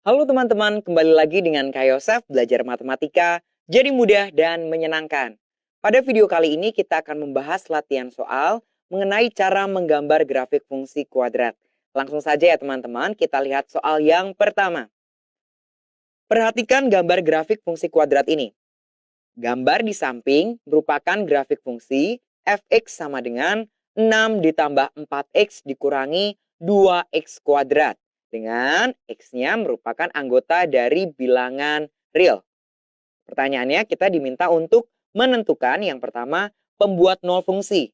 Halo teman-teman, kembali lagi dengan Kak Yosef belajar matematika jadi mudah dan menyenangkan. Pada video kali ini kita akan membahas latihan soal mengenai cara menggambar grafik fungsi kuadrat. Langsung saja ya teman-teman, kita lihat soal yang pertama. Perhatikan gambar grafik fungsi kuadrat ini. Gambar di samping merupakan grafik fungsi fx sama dengan 6 ditambah 4x dikurangi 2x kuadrat. Dengan x-nya merupakan anggota dari bilangan real. Pertanyaannya kita diminta untuk menentukan yang pertama pembuat nol fungsi.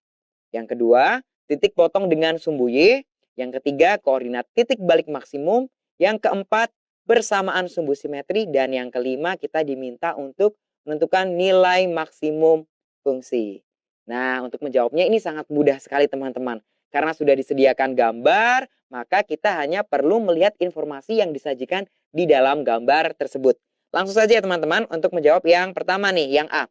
Yang kedua titik potong dengan sumbu y. Yang ketiga koordinat titik balik maksimum. Yang keempat bersamaan sumbu simetri. Dan yang kelima kita diminta untuk menentukan nilai maksimum fungsi. Nah, untuk menjawabnya ini sangat mudah sekali teman-teman. Karena sudah disediakan gambar, maka kita hanya perlu melihat informasi yang disajikan di dalam gambar tersebut. Langsung saja ya teman-teman untuk menjawab yang pertama nih, yang A.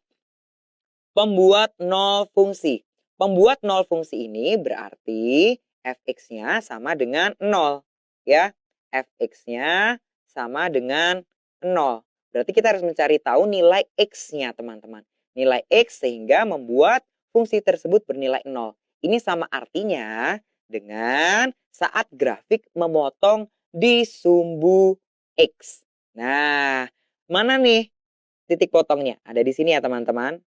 Pembuat nol fungsi. Pembuat nol fungsi ini berarti fx-nya sama dengan 0. Ya, fx-nya sama dengan 0. Berarti kita harus mencari tahu nilai x-nya teman-teman. Nilai x sehingga membuat fungsi tersebut bernilai 0. Ini sama artinya dengan saat grafik memotong di sumbu x. Nah, mana nih titik potongnya? Ada di sini ya teman-teman.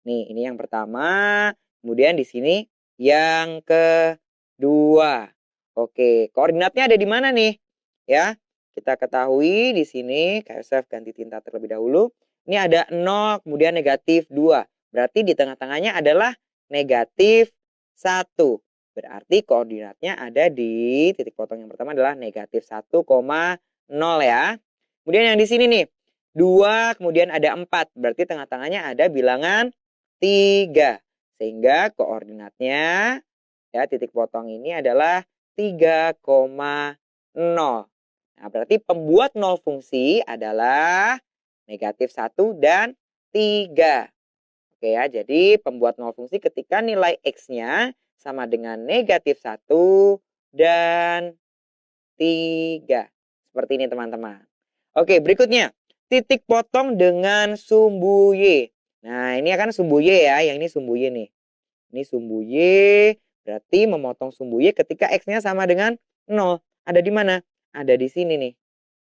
Nih, ini yang pertama. Kemudian di sini yang kedua. Oke, koordinatnya ada di mana nih? Ya, kita ketahui di sini, Kak ganti tinta terlebih dahulu. Ini ada 0, kemudian negatif 2. Berarti di tengah-tengahnya adalah negatif 1. Berarti koordinatnya ada di titik potong yang pertama adalah negatif 1,0 ya. Kemudian yang di sini nih, 2, kemudian ada 4. Berarti tengah-tengahnya ada bilangan 3. Sehingga koordinatnya ya titik potong ini adalah 3,0. Nah, berarti pembuat nol fungsi adalah negatif 1 dan 3. Oke ya, jadi pembuat nol fungsi ketika nilai x-nya sama dengan negatif 1 dan 3. Seperti ini teman-teman. Oke, berikutnya. Titik potong dengan sumbu y. Nah, ini akan sumbu y ya. Yang ini sumbu y nih. Ini sumbu y. Berarti memotong sumbu y ketika x-nya sama dengan 0. Ada di mana? Ada di sini nih.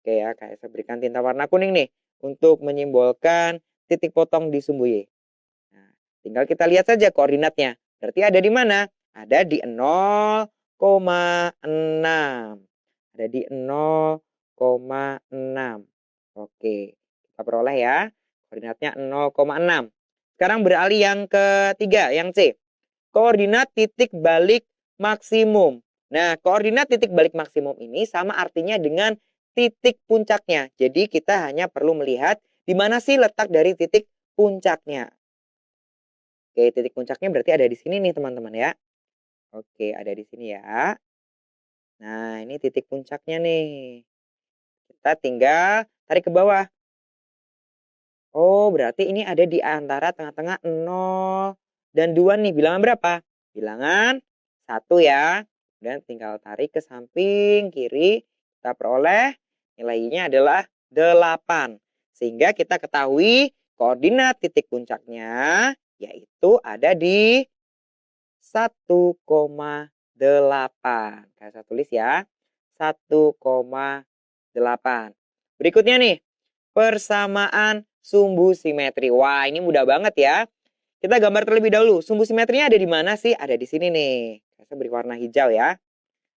Oke ya, kayak saya berikan tinta warna kuning nih. Untuk menyimbolkan titik potong di sumbu y. Nah, tinggal kita lihat saja koordinatnya. Berarti ada di mana? Ada di 0,6. Ada di 0,6. Oke, kita peroleh ya. Koordinatnya 0,6. Sekarang beralih yang ketiga, yang C. Koordinat titik balik maksimum. Nah, koordinat titik balik maksimum ini sama artinya dengan titik puncaknya. Jadi kita hanya perlu melihat di mana sih letak dari titik puncaknya. Oke, titik puncaknya berarti ada di sini nih teman-teman ya. Oke, ada di sini ya. Nah, ini titik puncaknya nih. Kita tinggal tarik ke bawah. Oh, berarti ini ada di antara tengah-tengah 0 dan 2 nih. Bilangan berapa? Bilangan 1 ya. Dan tinggal tarik ke samping kiri. Kita peroleh nilainya adalah 8. Sehingga kita ketahui koordinat titik puncaknya yaitu ada di 1,8. Saya tulis ya. 1,8. Berikutnya nih. Persamaan sumbu simetri. Wah, ini mudah banget ya. Kita gambar terlebih dahulu. Sumbu simetrinya ada di mana sih? Ada di sini nih. Saya beri warna hijau ya.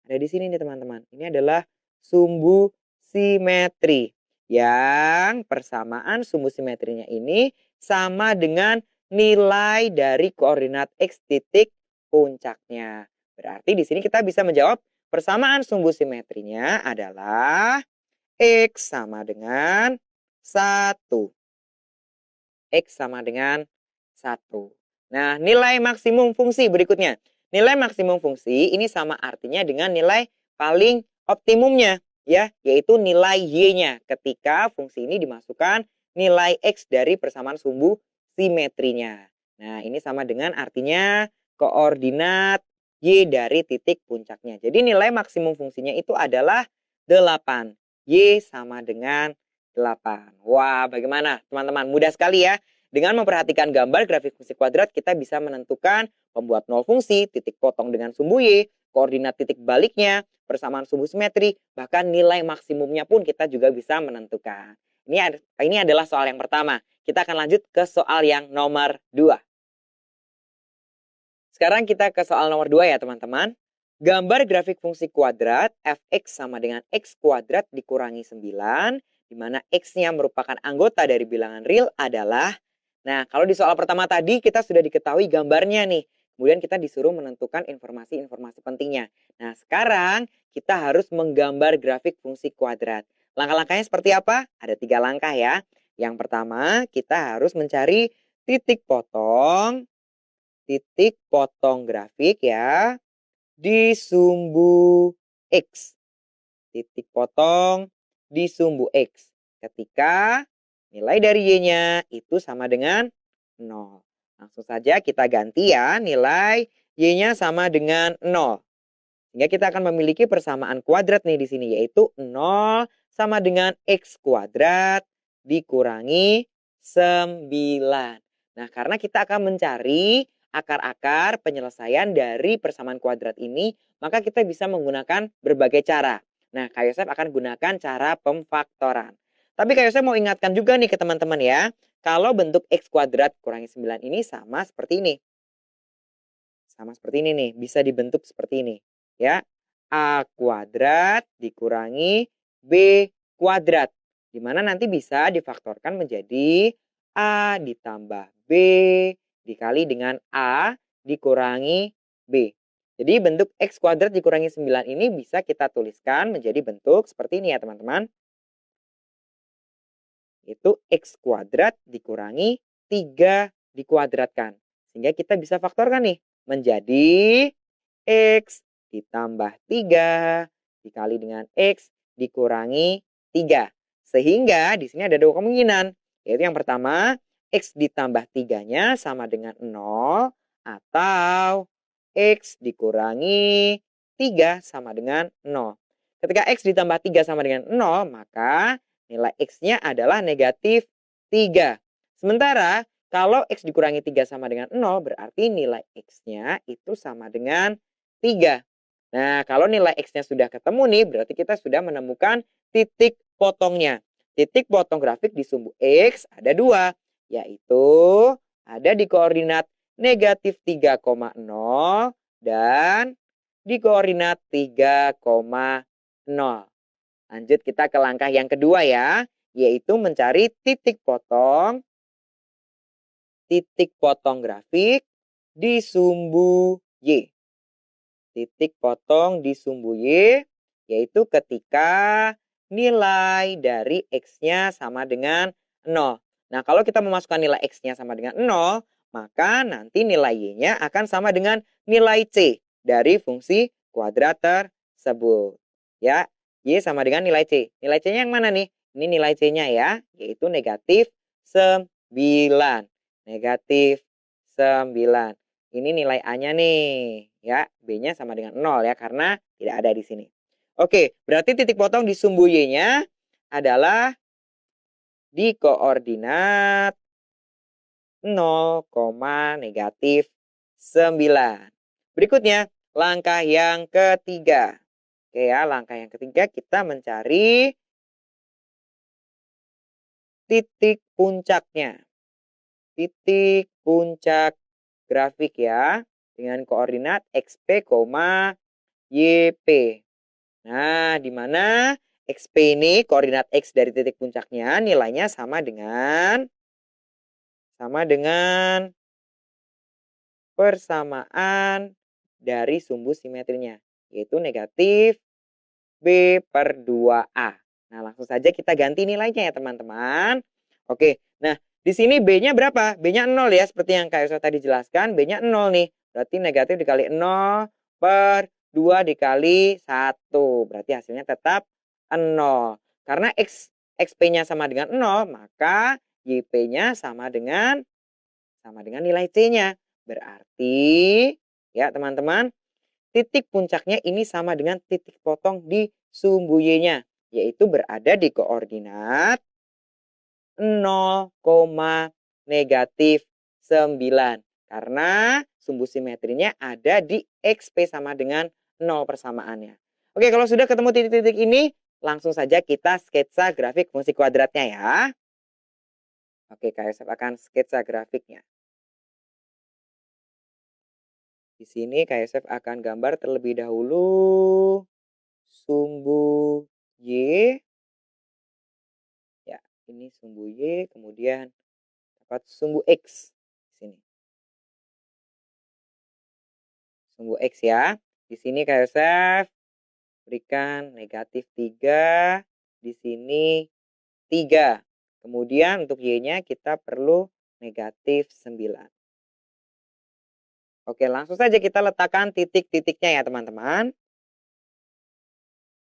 Ada di sini nih teman-teman. Ini adalah sumbu simetri. Yang persamaan sumbu simetrinya ini sama dengan nilai dari koordinat x titik puncaknya. Berarti di sini kita bisa menjawab persamaan sumbu simetrinya adalah x sama dengan 1. X sama dengan 1. Nah, nilai maksimum fungsi berikutnya. Nilai maksimum fungsi ini sama artinya dengan nilai paling optimumnya. Ya, yaitu nilai y-nya ketika fungsi ini dimasukkan nilai x dari persamaan sumbu simetrinya. Nah, ini sama dengan artinya koordinat y dari titik puncaknya. Jadi nilai maksimum fungsinya itu adalah 8. Y sama dengan 8. Wah, bagaimana teman-teman? Mudah sekali ya. Dengan memperhatikan gambar grafik fungsi kuadrat, kita bisa menentukan pembuat nol fungsi, titik potong dengan sumbu Y, koordinat titik baliknya, persamaan sumbu simetri, bahkan nilai maksimumnya pun kita juga bisa menentukan. Ini adalah soal yang pertama. Kita akan lanjut ke soal yang nomor 2. Sekarang kita ke soal nomor 2 ya teman-teman. Gambar grafik fungsi kuadrat fx sama dengan x kuadrat dikurangi 9, di mana x-nya merupakan anggota dari bilangan real adalah. Nah, kalau di soal pertama tadi kita sudah diketahui gambarnya nih. Kemudian kita disuruh menentukan informasi-informasi pentingnya. Nah, sekarang kita harus menggambar grafik fungsi kuadrat. Langkah-langkahnya seperti apa? Ada 3 langkah ya. Yang pertama, kita harus mencari titik potong grafik ya di sumbu X. Titik potong di sumbu X. Ketika nilai dari Y-nya itu sama dengan 0. Langsung saja kita ganti ya, nilai Y-nya sama dengan 0. Sehingga kita akan memiliki persamaan kuadrat nih di sini, yaitu 0 sama dengan X kuadrat dikurangi 9. Nah, karena kita akan mencari akar-akar penyelesaian dari persamaan kuadrat ini, maka kita bisa menggunakan berbagai cara. Nah, Kak Yosef akan gunakan cara pemfaktoran. Tapi Kak Yosef mau ingatkan juga nih ke teman-teman ya, kalau bentuk X kuadrat kurangi 9 ini sama seperti ini. Sama seperti ini nih, bisa dibentuk seperti ini. Ya, A kuadrat dikurangi B kuadrat. Di mana nanti bisa difaktorkan menjadi A ditambah B dikali dengan A dikurangi B. Jadi bentuk X kuadrat dikurangi 9 ini bisa kita tuliskan menjadi bentuk seperti ini ya teman-teman. Itu X kuadrat dikurangi 3 dikuadratkan. Sehingga kita bisa faktorkan nih menjadi X ditambah 3 dikali dengan X dikurangi 3. Sehingga di sini ada 2 kemungkinan. Yaitu yang pertama, X ditambah 3-nya sama dengan 0. Atau X dikurangi 3 sama dengan 0. Ketika X ditambah 3 sama dengan 0, maka nilai X-nya adalah negatif 3. Sementara kalau X dikurangi 3 sama dengan 0, berarti nilai X-nya itu sama dengan 3. Nah, kalau nilai X-nya sudah ketemu nih, berarti kita sudah menemukan titik potongnya. Titik potong grafik di sumbu X ada 2, yaitu ada di koordinat negatif 3,0 dan di koordinat 3,0. Lanjut kita ke langkah yang kedua ya, yaitu mencari titik potong grafik di sumbu Y. Titik potong di sumbu Y, yaitu ketika nilai dari X-nya sama dengan 0. Nah, kalau kita memasukkan nilai X-nya sama dengan 0, maka nanti nilai Y-nya akan sama dengan nilai C dari fungsi kuadrat tersebut. Ya, Y sama dengan nilai C. Nilai C-nya yang mana nih? Ini nilai C-nya ya, yaitu negatif 9. Negatif 9. Ini nilai A-nya nih, ya. B-nya sama dengan 0 ya, karena tidak ada di sini. Oke, berarti titik potong di sumbu Y-nya adalah di koordinat 0, negatif 9. Berikutnya, langkah yang ketiga. Oke ya, langkah yang ketiga kita mencari titik puncaknya. Titik puncak grafik ya, dengan koordinat XP, YP. Nah, di mana XP ini koordinat X dari titik puncaknya nilainya sama dengan persamaan dari sumbu simetrinya, yaitu negatif B per 2A. Nah, langsung saja kita ganti nilainya ya teman-teman. Oke, nah di sini B-nya berapa? B-nya 0 ya, seperti yang Kak Yosef tadi jelaskan, B-nya 0 nih. Berarti negatif dikali 0 per 2 dikali 1. Berarti hasilnya tetap 0. Karena XP-nya sama dengan 0, maka YP-nya sama dengan nilai C-nya. Berarti, ya teman-teman, titik puncaknya ini sama dengan titik potong di sumbu Y-nya, yaitu berada di koordinat 0, negatif 9. Karena sumbu simetrinya ada di XP sama dengan 0 persamaannya. Oke, kalau sudah ketemu titik-titik ini, langsung saja kita sketsa grafik fungsi kuadratnya ya. Oke, Kak Yosef akan sketsa grafiknya. Di sini Kak Yosef akan gambar terlebih dahulu sumbu Y. Ya, ini sumbu Y, kemudian dapat sumbu X di sini. Sumbu X ya. Di sini Kak Yosef berikan negatif 3, di sini 3. Kemudian untuk Y-nya kita perlu negatif 9. Oke, langsung saja kita letakkan titik-titiknya ya teman-teman.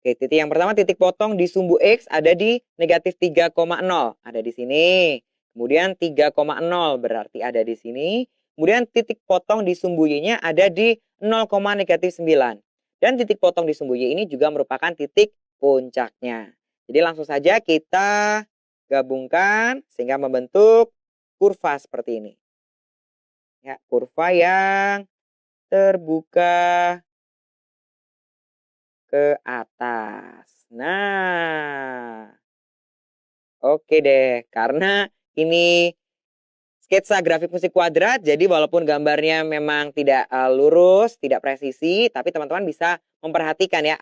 Oke, titik yang pertama titik potong di sumbu X ada di negatif 3,0. Ada di sini. Kemudian 3,0 berarti ada di sini. Kemudian titik potong di sumbu Y-nya ada di 0, negatif 9. Dan titik potong di sumbu Y ini juga merupakan titik puncaknya. Jadi langsung saja kita gabungkan sehingga membentuk kurva seperti ini. Ya, kurva yang terbuka ke atas. Nah, oke deh. Karena ini sketsa grafik fungsi kuadrat, jadi walaupun gambarnya memang tidak lurus, tidak presisi, tapi teman-teman bisa memperhatikan ya,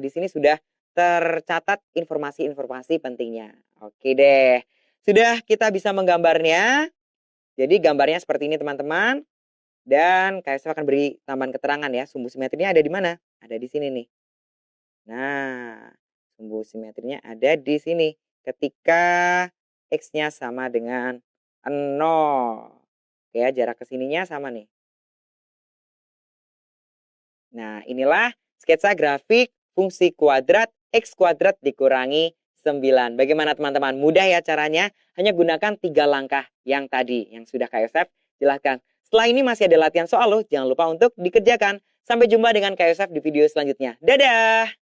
di sini sudah tercatat informasi-informasi pentingnya. Oke deh. Sudah kita bisa menggambarnya. Jadi gambarnya seperti ini teman-teman. Dan KSF akan beri tambahan keterangan ya, sumbu simetrinya ada di mana? Ada di sini nih. Nah, sumbu simetrinya ada di sini. Ketika X-nya sama dengan 0. Oke ya, jarak ke sininya sama nih. Nah, inilah sketsa grafik fungsi kuadrat X kuadrat dikurangi 9. Bagaimana teman-teman? Mudah ya caranya? Hanya gunakan 3 langkah yang tadi, yang sudah Kak Yosef jelaskan. Setelah ini masih ada latihan soal loh, jangan lupa untuk dikerjakan. Sampai jumpa dengan Kak Yosef di video selanjutnya. Dadah!